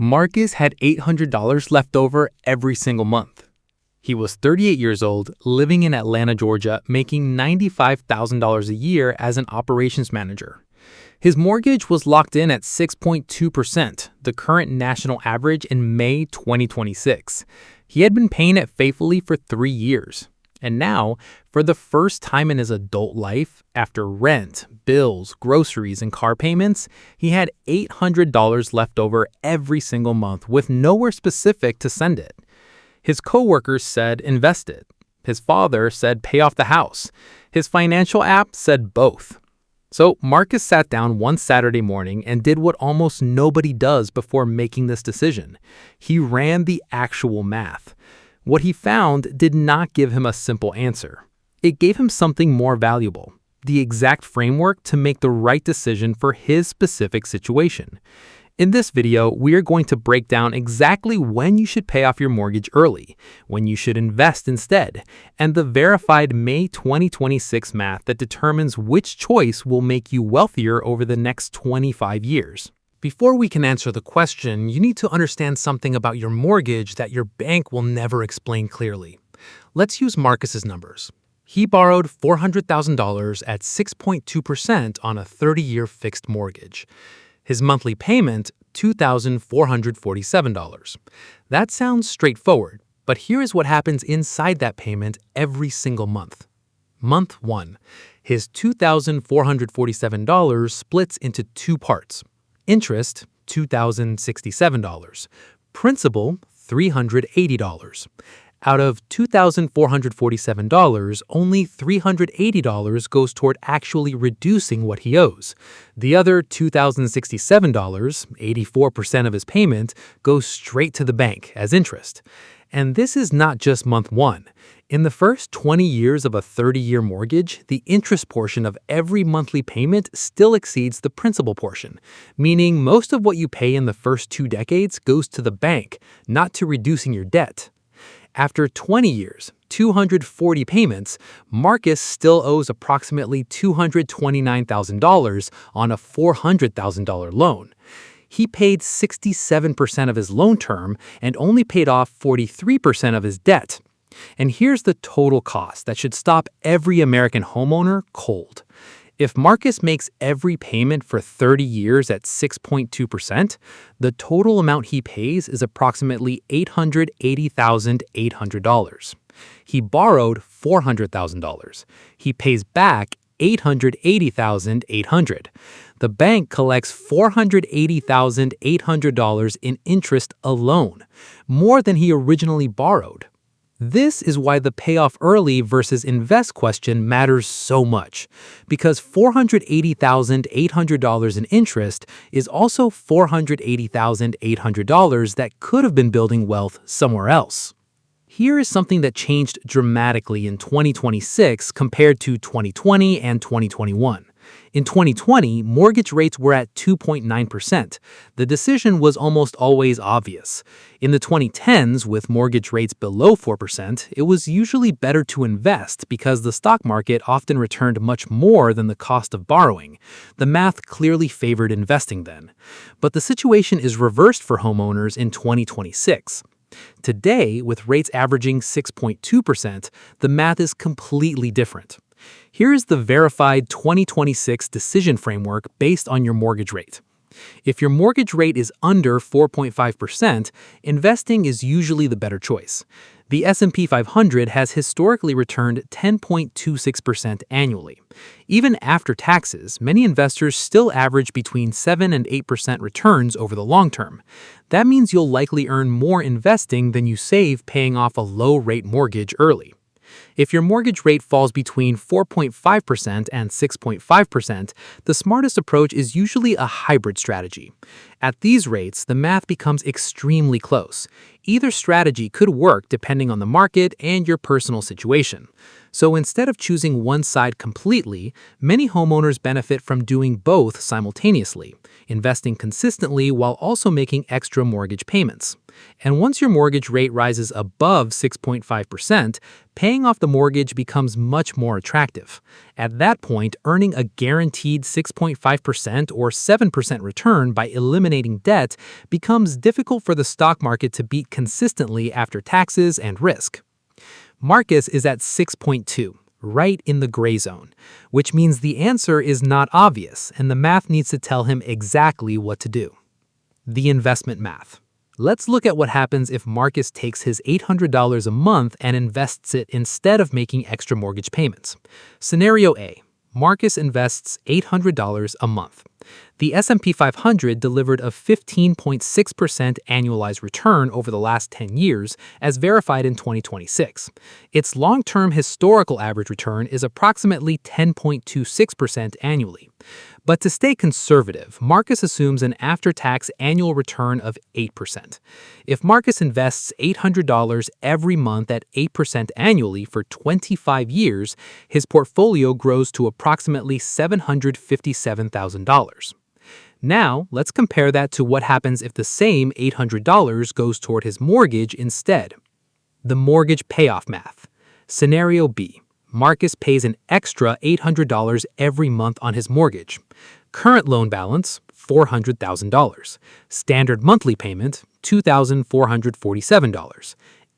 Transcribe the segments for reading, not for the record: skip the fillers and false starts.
Marcus had $800 left over every single month. He was 38 years old, living in Atlanta, Georgia, making $95,000 a year as an operations manager. His mortgage was locked in at 6.2%, the current national average in May 2026. He had been paying it faithfully for 3 years. And now, for the first time in his adult life, after rent, bills, groceries, and car payments, he had $800 left over every single month with nowhere specific to send it. His coworkers said invest it. His father said pay off the house. His financial app said both. So Marcus sat down one Saturday morning and did what almost nobody does before making this decision. He ran the actual math. What he found did not give him a simple answer. It gave him something more valuable, the exact framework to make the right decision for his specific situation. In this video, we are going to break down exactly when you should pay off your mortgage early, when you should invest instead, and the verified May 2026 math that determines which choice will make you wealthier over the next 25 years. Before we can answer the question, you need to understand something about your mortgage that your bank will never explain clearly. Let's use Marcus's numbers. He borrowed $400,000 at 6.2% on a 30-year fixed mortgage. His monthly payment, $2,447. That sounds straightforward, but here is what happens inside that payment every single month. Month 1. His $2,447 splits into two parts. Interest, $2,067. Principal, $380. Out of $2,447, only $380 goes toward actually reducing what he owes. The other $2,067, 84% of his payment, goes straight to the bank as interest. And this is not just month 1. In the first 20 years of a 30-year mortgage, the interest portion of every monthly payment still exceeds the principal portion, meaning most of what you pay in the first 2 decades goes to the bank, not to reducing your debt. After 20 years, 240 payments, Marcus still owes approximately $229,000 on a $400,000 loan. He paid 67% of his loan term and only paid off 43% of his debt. And here's the total cost that should stop every American homeowner cold. If Marcus makes every payment for 30 years at 6.2%, the total amount he pays is approximately $880,800. He borrowed $400,000. He pays back $880,800. The bank collects $480,800 in interest alone, more than he originally borrowed. This is why the payoff early versus invest question matters so much, because $480,800 in interest is also $480,800 that could have been building wealth somewhere else. Here is something that changed dramatically in 2026 compared to 2020 and 2021. In 2020, mortgage rates were at 2.9%. The decision was almost always obvious. In the 2010s, with mortgage rates below 4%, it was usually better to invest because the stock market often returned much more than the cost of borrowing. The math clearly favored investing then. But the situation is reversed for homeowners in 2026. Today, with rates averaging 6.2%, the math is completely different. Here is the verified 2026 decision framework based on your mortgage rate. If your mortgage rate is under 4.5%, investing is usually the better choice. The S&P 500 has historically returned 10.26% annually. Even after taxes, many investors still average between 7 and 8% returns over the long term. That means you'll likely earn more investing than you save paying off a low-rate mortgage early. If your mortgage rate falls between 4.5% and 6.5%, the smartest approach is usually a hybrid strategy. At these rates, the math becomes extremely close. Either strategy could work depending on the market and your personal situation. So instead of choosing one side completely, many homeowners benefit from doing both simultaneously, investing consistently while also making extra mortgage payments. And once your mortgage rate rises above 6.5%, paying off the mortgage becomes much more attractive. At that point, earning a guaranteed 6.5% or 7% return by eliminating debt becomes difficult for the stock market to beat consistently after taxes and risk. Marcus is at 6.2, right in the gray zone, which means the answer is not obvious and the math needs to tell him exactly what to do. The investment math. Let's look at what happens if Marcus takes his $800 a month and invests it instead of making extra mortgage payments. Scenario A. Marcus invests $800 a month. The S&P 500 delivered a 15.6% annualized return over the last 10 years, as verified in 2026. Its long-term historical average return is approximately 10.26% annually. But to stay conservative, Marcus assumes an after-tax annual return of 8%. If Marcus invests $800 every month at 8% annually for 25 years, his portfolio grows to approximately $757,000. Now, let's compare that to what happens if the same $800 goes toward his mortgage instead. The mortgage payoff math. Scenario B. Marcus pays an extra $800 every month on his mortgage. Current loan balance, $400,000. Standard monthly payment, $2,447.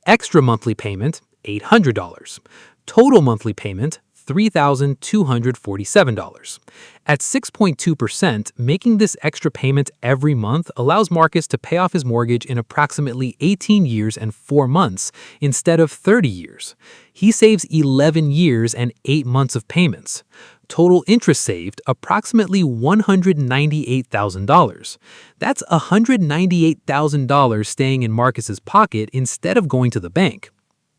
Extra monthly payment, $800. Total monthly payment, $3,247. At 6.2%, making this extra payment every month allows Marcus to pay off his mortgage in approximately 18 years and 4 months instead of 30 years. He saves 11 years and 8 months of payments. Total interest saved, approximately $198,000. That's $198,000 staying in Marcus's pocket instead of going to the bank.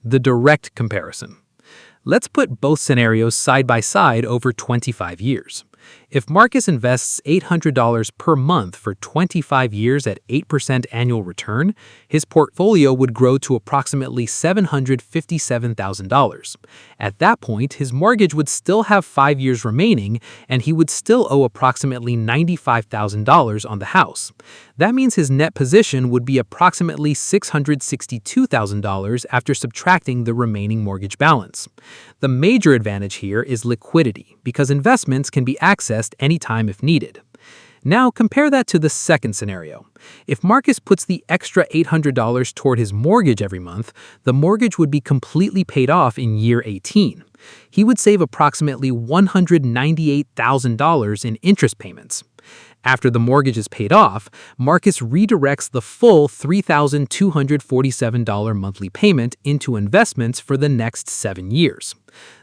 The direct comparison. Let's put both scenarios side by side over 25 years. If Marcus invests $800 per month for 25 years at 8% annual return, his portfolio would grow to approximately $757,000. At that point, his mortgage would still have 5 years remaining, and he would still owe approximately $95,000 on the house. That means his net position would be approximately $662,000 after subtracting the remaining mortgage balance. The major advantage here is liquidity, because investments can be accessed anytime if needed. Now compare that to the second scenario. If Marcus puts the extra $800 toward his mortgage every month, the mortgage would be completely paid off in year 18. He would save approximately $198,000 in interest payments. After the mortgage is paid off, Marcus redirects the full $3,247 monthly payment into investments for the next 7 years.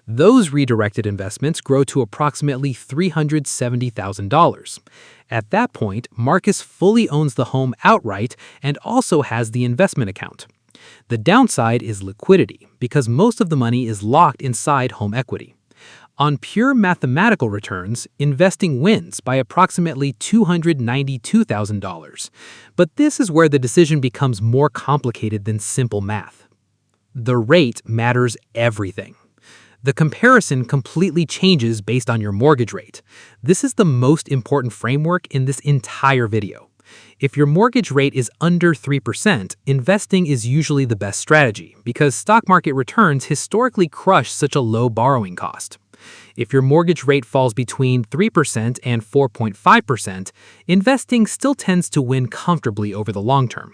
Those redirected investments grow to approximately $370,000. At that point, Marcus fully owns the home outright and also has the investment account. The downside is liquidity, because most of the money is locked inside home equity. On pure mathematical returns, investing wins by approximately $292,000. But this is where the decision becomes more complicated than simple math. The rate matters everything. The comparison completely changes based on your mortgage rate. This is the most important framework in this entire video. If your mortgage rate is under 3%, investing is usually the best strategy because stock market returns historically crush such a low borrowing cost. If your mortgage rate falls between 3% and 4.5%, investing still tends to win comfortably over the long term.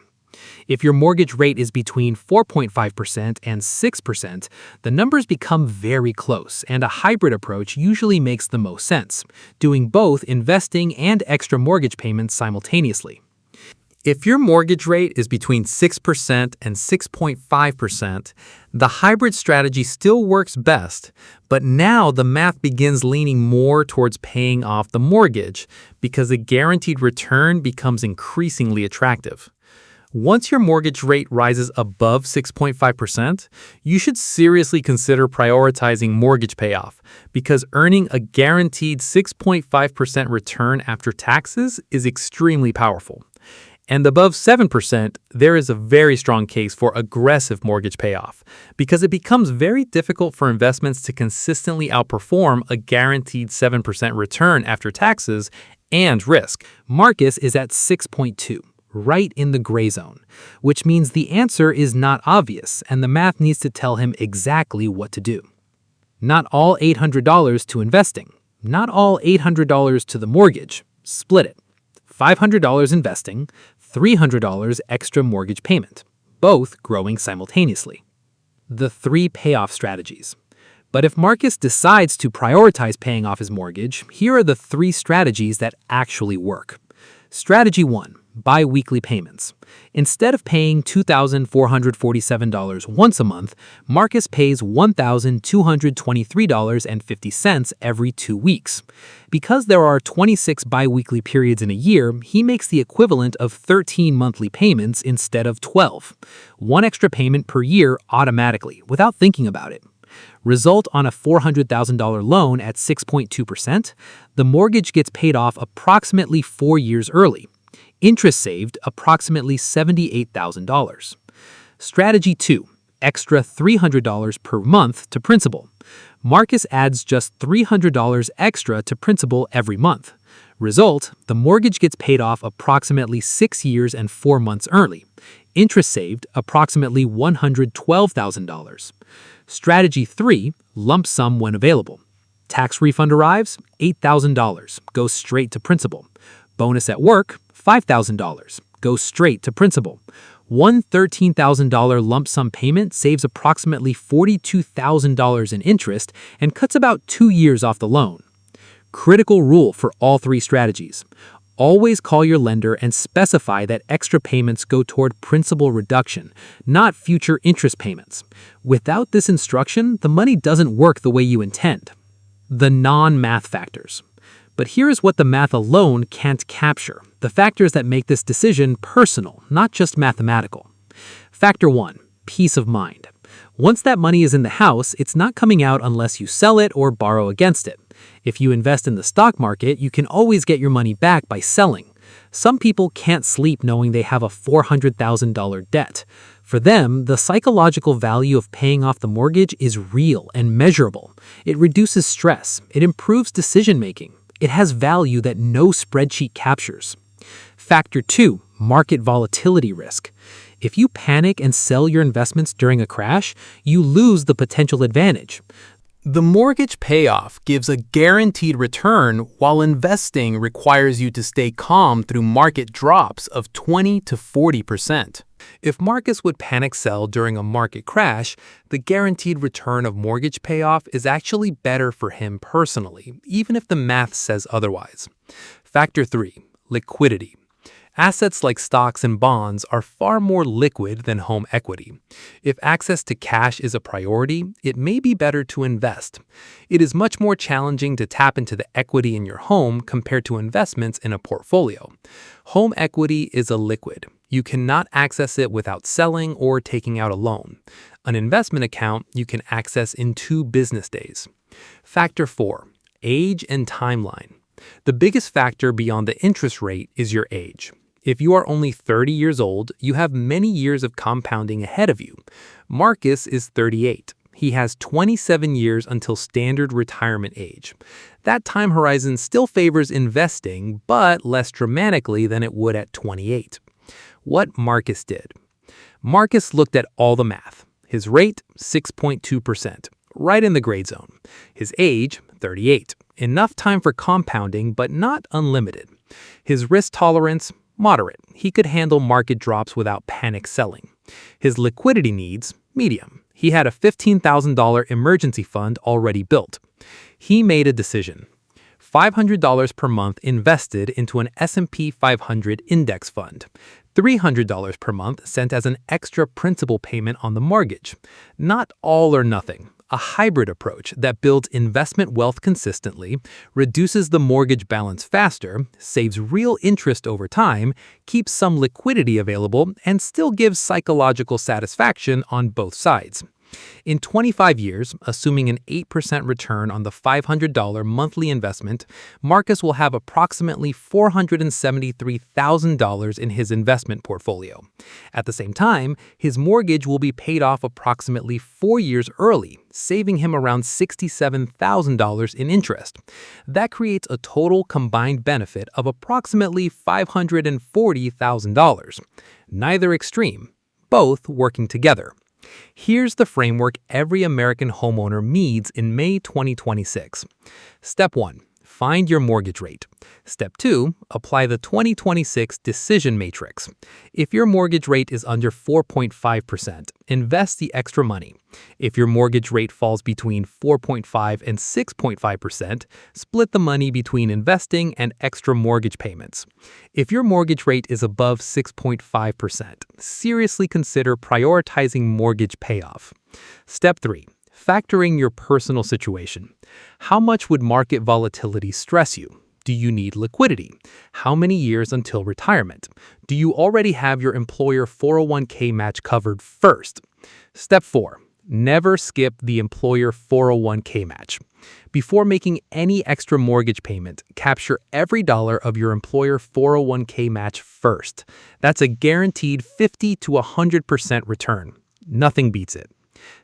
If your mortgage rate is between 4.5% and 6%, the numbers become very close, and a hybrid approach usually makes the most sense, doing both investing and extra mortgage payments simultaneously. If your mortgage rate is between 6% and 6.5%, the hybrid strategy still works best, but now the math begins leaning more towards paying off the mortgage because the guaranteed return becomes increasingly attractive. Once your mortgage rate rises above 6.5%, you should seriously consider prioritizing mortgage payoff because earning a guaranteed 6.5% return after taxes is extremely powerful. And above 7%, there is a very strong case for aggressive mortgage payoff because it becomes very difficult for investments to consistently outperform a guaranteed 7% return after taxes and risk. Marcus is at 6.2. right in the gray zone, which means the answer is not obvious and the math needs to tell him exactly what to do. Not all $800 to investing. Not all $800 to the mortgage. Split it. $500 investing, $300 extra mortgage payment, both growing simultaneously. The 3 payoff strategies. But if Marcus decides to prioritize paying off his mortgage, here are the 3 strategies that actually work. Strategy 1. Bi-weekly payments. Instead of paying $2,447 once a month, Marcus pays $1,223.50 every 2 weeks. Because there are 26 bi-weekly periods in a year, he makes the equivalent of 13 monthly payments instead of 12. 1 extra payment per year automatically, without thinking about it. Result on a $400,000 loan at 6.2%, the mortgage gets paid off approximately 4 years early. Interest saved approximately $78,000. Strategy 2. Extra $300 per month to principal. Marcus adds just $300 extra to principal every month. Result, the mortgage gets paid off approximately 6 years and 4 months early. Interest saved approximately $112,000. Strategy 3. Lump sum when available. Tax refund arrives, $8,000, goes straight to principal. Bonus at work, $5,000, goes straight to principal. One $13,000 lump sum payment saves approximately $42,000 in interest and cuts about 2 years off the loan. Critical rule for all 3 strategies. Always call your lender and specify that extra payments go toward principal reduction, not future interest payments. Without this instruction, the money doesn't work the way you intend. The non-math factors. But here is what the math alone can't capture, the factors that make this decision personal, not just mathematical. Factor 1. Peace of mind. Once that money is in the house, it's not coming out unless you sell it or borrow against it. If you invest in the stock market, you can always get your money back by selling. Some people can't sleep knowing they have a $400,000 debt. For them, the psychological value of paying off the mortgage is real and measurable. It reduces stress. It improves decision-making. It has value that no spreadsheet captures. Factor 2. Market volatility risk. If you panic and sell your investments during a crash, you lose the potential advantage. The mortgage payoff gives a guaranteed return, while investing requires you to stay calm through market drops of 20 to 40%. If Marcus would panic sell during a market crash, the guaranteed return of mortgage payoff is actually better for him personally, even if the math says otherwise. Factor 3. Liquidity. Assets like stocks and bonds are far more liquid than home equity. If access to cash is a priority, it may be better to invest. It is much more challenging to tap into the equity in your home compared to investments in a portfolio. Home equity is a liquid. You cannot access it without selling or taking out a loan. An investment account you can access in 2 business days. Factor 4. Age and timeline. The biggest factor beyond the interest rate is your age. If you are only 30 years old, you have many years of compounding ahead of you. Marcus is 38. He has 27 years until standard retirement age. That time horizon still favors investing, but less dramatically than it would at 28. What Marcus did. Marcus looked at all the math. His rate, 6.2%, right in the gray zone. His age, 38. Enough time for compounding, but not unlimited. His risk tolerance, moderate. He could handle market drops without panic selling. His liquidity needs, medium. He had a $15,000 emergency fund already built. He made a decision. $500 per month invested into an S&P 500 index fund. $300 per month sent as an extra principal payment on the mortgage. Not all or nothing. A hybrid approach that builds investment wealth consistently, reduces the mortgage balance faster, saves real interest over time, keeps some liquidity available, and still gives psychological satisfaction on both sides. In 25 years, assuming an 8% return on the $500 monthly investment, Marcus will have approximately $473,000 in his investment portfolio. At the same time, his mortgage will be paid off approximately 4 years early, saving him around $67,000 in interest. That creates a total combined benefit of approximately $540,000. Neither extreme, both working together. Here's the framework every American homeowner needs in May 2026. Step 1. Find your mortgage rate. Step 2. Apply the 2026 decision matrix. If your mortgage rate is under 4.5%, invest the extra money. If your mortgage rate falls between 4.5 and 6.5%, split the money between investing and extra mortgage payments. If your mortgage rate is above 6.5%, seriously consider prioritizing mortgage payoff. Step 3. Factoring your personal situation. How much would market volatility stress you? Do you need liquidity? How many years until retirement? Do you already have your employer 401k match covered first? Step 4. Never skip the employer 401k match. Before making any extra mortgage payment, capture every dollar of your employer 401k match first. That's a guaranteed 50 to 100% return. Nothing beats it.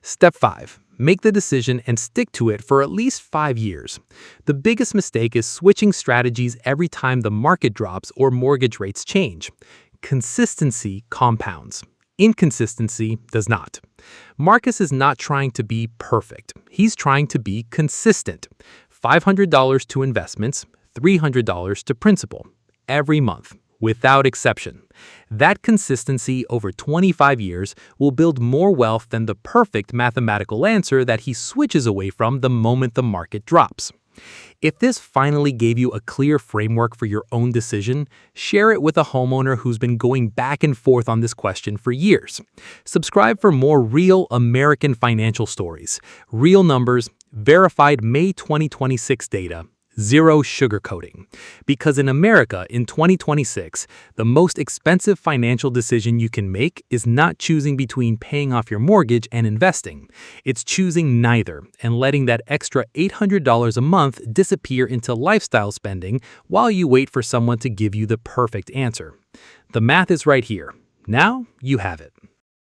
Step 5. Make the decision and stick to it for at least 5 years. The biggest mistake is switching strategies every time the market drops or mortgage rates change. Consistency compounds. Inconsistency does not. Marcus is not trying to be perfect. He's trying to be consistent. $500 to investments, $300 to principal, every month, without exception. That consistency over 25 years will build more wealth than the perfect mathematical answer that he switches away from the moment the market drops. If this finally gave you a clear framework for your own decision, share it with a homeowner who's been going back and forth on this question for years. Subscribe for more real American financial stories, real numbers, verified May 2026 data, zero sugarcoating. Because in America in 2026, the most expensive financial decision you can make is not choosing between paying off your mortgage and investing. It's choosing neither and letting that extra $800 a month disappear into lifestyle spending while you wait for someone to give you the perfect answer. The math is right here. Now you have it.